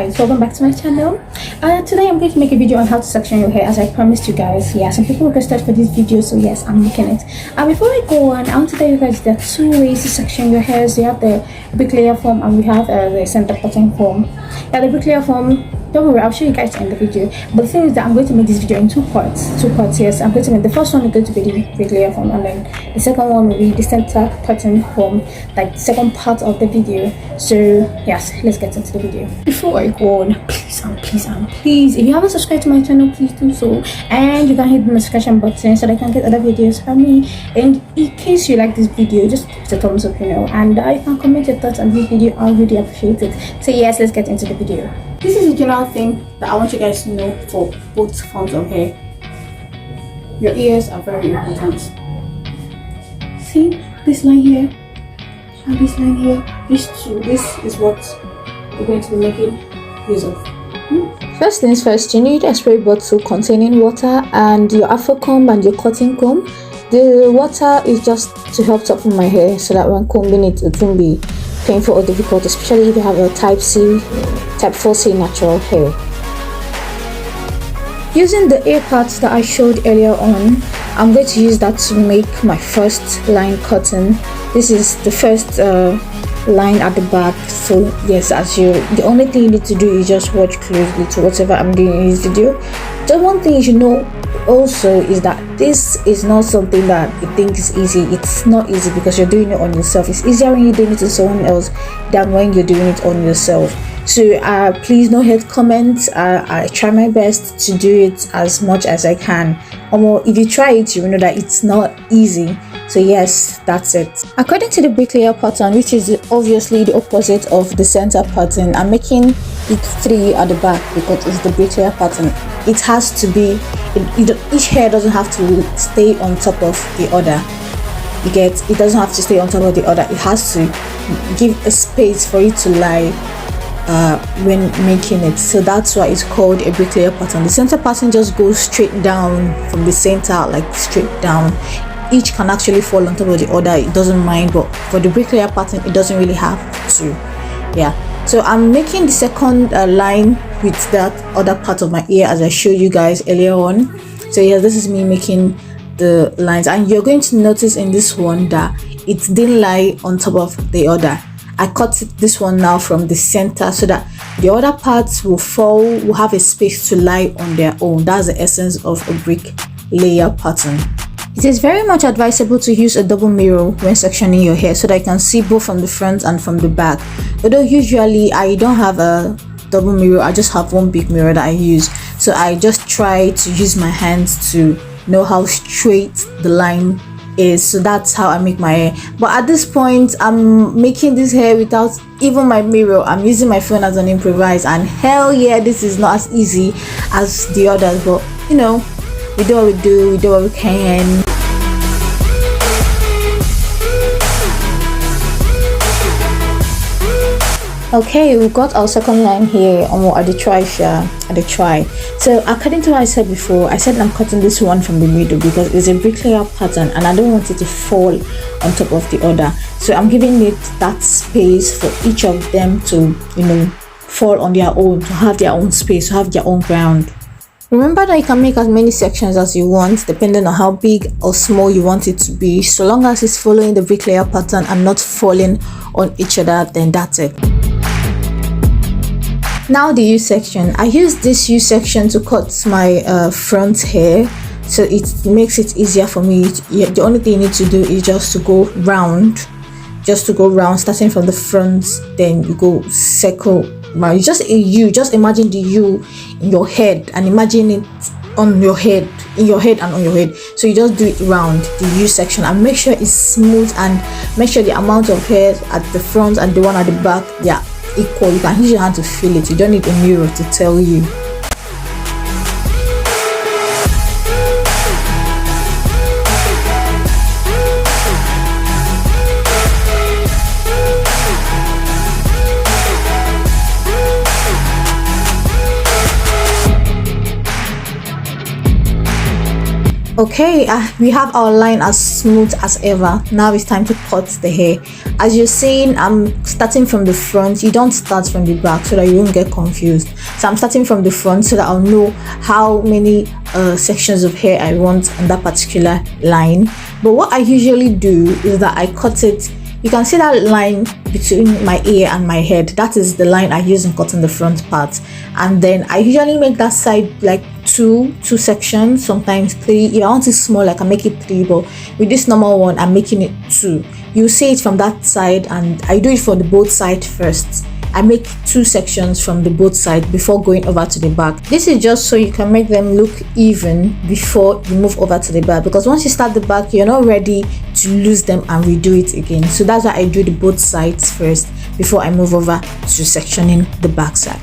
guys, welcome back to my channel. Today I'm going to make a video on how to section your hair, as I promised you guys. Yeah, some people requested for this video, so yes, I'm making it. Before I go on, I want to tell you guys there are two ways to section your hair. So you have the bricklayer form and we have the center parting form. Yeah, the bricklayer form, don't worry, I'll show you guys in the video. But the thing is that I'm going to make this video in two parts. Yes, I'm going to make the first one is going to be the bricklayer form, and then the second one will be the center parting form, like the second part of the video. So yes, let's get into the video. Before I go on, please, if you haven't subscribed to my channel, please do so, and you can hit the notification button so that I can get other videos from me. And in case you like this video, just give it a thumbs up, and you can comment your thoughts on this video. I really appreciate it. So yes, let's get into the video. This is a general thing that I want you guys to know for both forms of hair. Your ears are very important. See this line here and this line here, these two, this is what we're going to be making use of. First things first, you need a spray bottle containing water and your afro comb and your cotton comb. The water is just to help toughen my hair so that when combing it won't be painful or difficult, especially if you have a type 4C natural hair. Using the A parts that I showed earlier on, I'm going to use that to make my first line cotton. This is the first line at the back. So yes, the only thing you need to do is just watch closely to whatever I'm doing in this video. The one thing you should know also is that this is not something that you think is easy. It's not easy because you're doing it on yourself. It's easier when you're doing it to someone else than when you're doing it on yourself. So please no hate comments. I try my best to do it as much as I can. Or if you try it, you will know that it's not easy. So yes, that's it. According to the bricklayer pattern, which is obviously the opposite of the center pattern, I'm making it 3 at the back because it's the bricklayer pattern. It has to be, each hair doesn't have to stay on top of the other. It doesn't have to stay on top of the other. It has to give a space for it to lie when making it. So that's why it's called a bricklayer pattern. The center pattern just goes straight down from the center, like straight down. Each can actually fall on top of the other, it doesn't mind, but for the bricklayer pattern it doesn't really have to. Yeah, so I'm making the second line with that other part of my ear as I showed you guys earlier on. So yeah, this is me making the lines, and you're going to notice in this one that it didn't lie on top of the other. I cut this one now from the center so that the other parts will have a space to lie on their own. That's the essence of a bricklayer pattern. It is very much advisable to use a double mirror when sectioning your hair so that you can see both from the front and from the back. Although usually I don't have a double mirror, I just have one big mirror that I use. So I just try to use my hands to know how straight the line is. So that's how I make my hair. But at this point, I'm making this hair without even my mirror. I'm using my phone as an improvise, and hell yeah, this is not as easy as the others, but we do what we do what we can. Okay, we've got our second line here at the try. So according to what I said before, I said I'm cutting this one from the middle because it's a bricklayer pattern and I don't want it to fall on top of the other. So I'm giving it that space for each of them to fall on their own, to have their own space, to have their own ground. Remember that you can make as many sections as you want depending on how big or small you want it to be. So long as it's following the bricklayer pattern and not falling on each other, then that's it. Now the U section. I use this U section to cut my front hair, so it makes it easier for me. The only thing you need to do is just to go round, starting from the front, then you go circle. Just a U. Just imagine the U in your head and imagine it on your head, and on your head. So you just do it round the U section and make sure it's smooth, and make sure the amount of hair at the front and the one at the back, yeah, equal. You can use your hand to feel it. You don't need a mirror to tell you. Okay, we have our line as smooth as ever. Now it's time to cut the hair. As you're seeing, I'm starting from the front. You don't start from the back so that you won't get confused. So I'm starting from the front so that I'll know how many sections of hair I want on that particular line. But what I usually do is that I cut it. You can see that line between my ear and my head. That is the line I use in cutting the front part. And then I usually make that side like two sections, sometimes three. If I want it small, I can make it three, but with this normal one, I'm making it two. You see it from that side, and I do it for the both sides first. I make two sections from the both sides before going over to the back. This is just so you can make them look even before you move over to the back, because once you start the back, you're not ready to lose them and redo it again. So that's why I do the both sides first before I move over to sectioning the back side.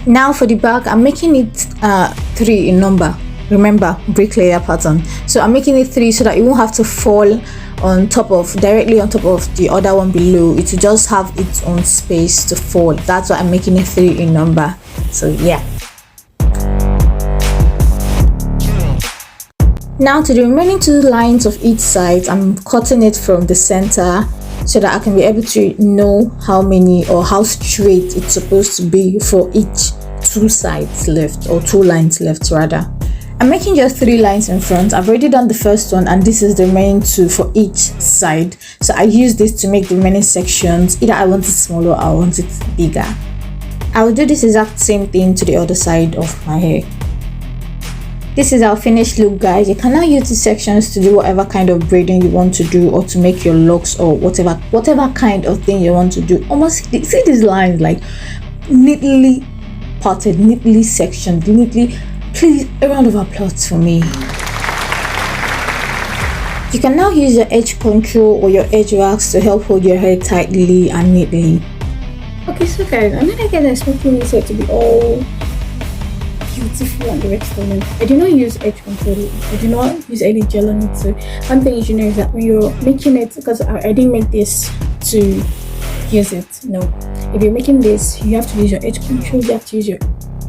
Now for the back, I'm making it 3 in number. Remember, bricklayer pattern. So I'm making it 3 so that it won't have to fall directly on top of the other one below. It will just have its own space to fall. That's why I'm making it 3 in number. So yeah. Now to the remaining 2 lines of each side, I'm cutting it from the center so that I can be able to know how many or how straight it's supposed to be for each 2 sides left, or 2 lines left rather. I'm making just 3 lines in front. I've already done the first one, and this is the remaining 2 for each side. So I use this to make the remaining sections. Either I want it smaller or I want it bigger. I will do this exact same thing to the other side of my hair. This is our finished look, guys. You can now use these sections to do whatever kind of braiding you want to do, or to make your locks, or whatever kind of thing you want to do. Almost see these lines, like neatly parted, neatly sectioned, neatly. Please, a round of applause for me. You can now use your edge control or your edge wax to help hold your hair tightly and neatly. Okay, so guys, I'm not again expecting this hair to be all beautiful and graceful. I do not use edge control. I do not use any gel on it. So one thing you should know is that when you're making it, because I didn't make this to use it. No, if you're making this, you have to use your edge control. You have to use your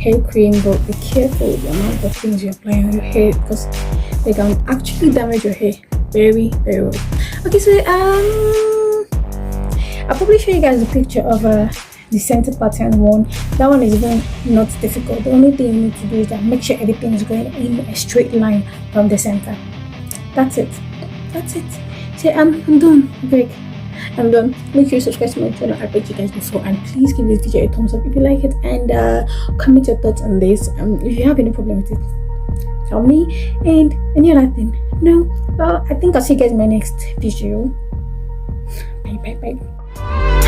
hair cream, but be careful with the amount of things you apply on your hair, because they can actually damage your hair very, very well. Okay, so I'll probably show you guys a picture of the center pattern one. That one is even not difficult. The only thing you need to do is that make sure everything is going in a straight line from the center. That's it. So I'm done. Break. I'm done. Make sure you subscribe to my channel. I bet you guys before, and please give this video a thumbs up if you like it, and comment your thoughts on this. If you have any problem with it, tell me. And any other thing, no. Well, I think I'll see you guys in my next video. Bye.